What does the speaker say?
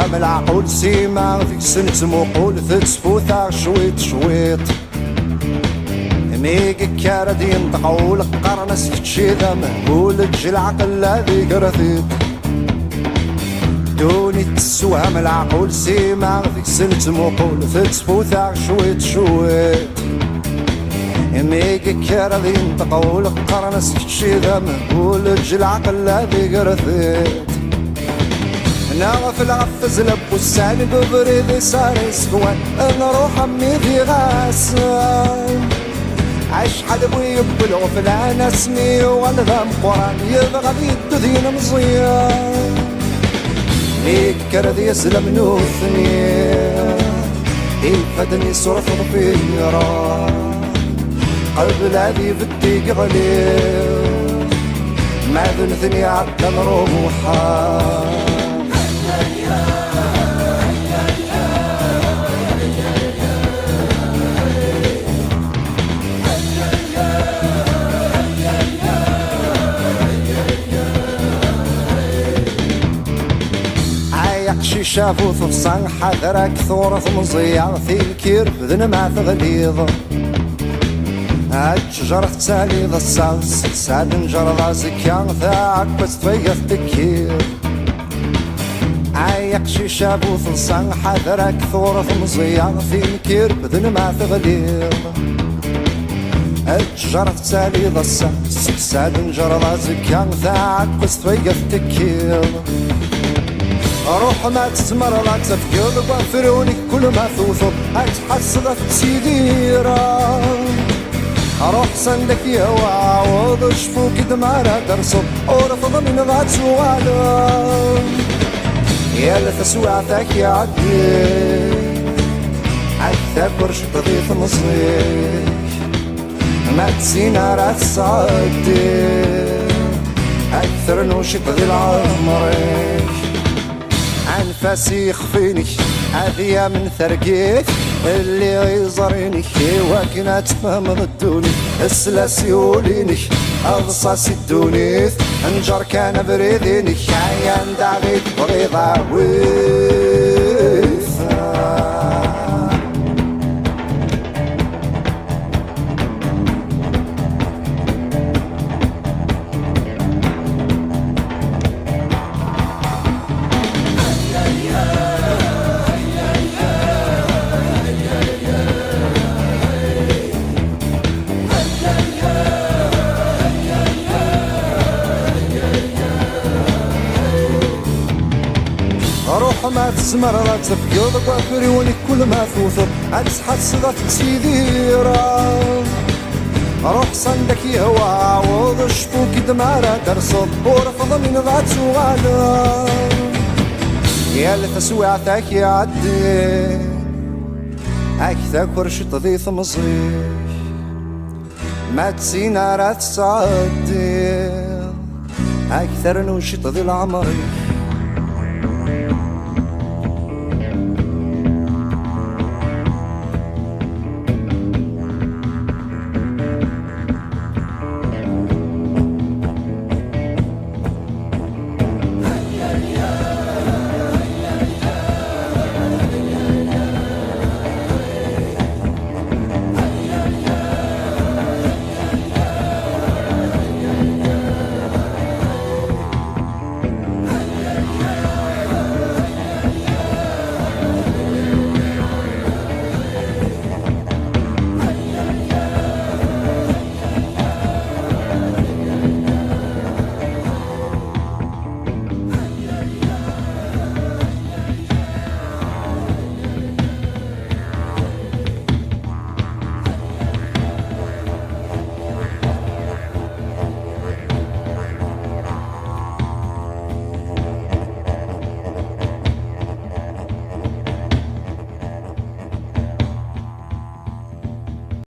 السوام العقول سيما ذيك سنة مقول تتفوثا شويط شويط ميك كاردين تقول قرنس فتشي ذا مهول تجي العقل هذيك رثيط دوني تسوام العقول سيما ذيك سنة مقول تتفوثا شويط شويط ميك كاردين تقول قرنس فتشي ذا مهول تجي العقل هذيك رثيط نغف الغفز لبو السالب بريد صار سكوان نروح امي في غاسان عش حد بويب بالغفلان اسمي والذم قران يبغى بيدو ذين مزيان ليك كردي يسلم نوثني يفدني صرف ضفيرا قلب هذي بدي قغلي ما ذنثني عدى مروحا شي شافو ثفصان حذرك ثورة مزيار في الكير بذن ما تغليظ الشجرة تسالي الصاص ساد نجر زكيان ثاك بس تفيث تكير عايق شي شافو ثفصان حذرك ثورة مزيار في الكير بذن ما تغليظ الشجرة تسالي الصاص ساد نجر زكيان ثاك بس تفيث تكير روح ما تسمر لا تفقد وفروني كل ما توثق اتحصل في سيديرا روح صندك يا وعوض شفوك دمارة درسو ورفض من ذات سوالا يا لتسوعتك يا عدي عثاك ورش تضيف مصيك ما تسينا رات سعدي اكثر نوشي تضي العمرك أنفاسي يخفيني هذيا من ثرقيك اللي غيزريني وكنا تفهم ضدوني السلاسي وليني أضصاصي الدونيث انجر كان بريديني عيان داغيت بريضا روح ما تسمر لا تفقد وفروني كل ما توثق اتحصل في سيديرا روح صندك يهوى عوض شفوك دمارة درصد ورفض من ذات سوالا يا لتسوعتك يا عدي اكثر ورش تضيف مصيح ما تسينا رات سعدي اكثر نوشي تضي العمري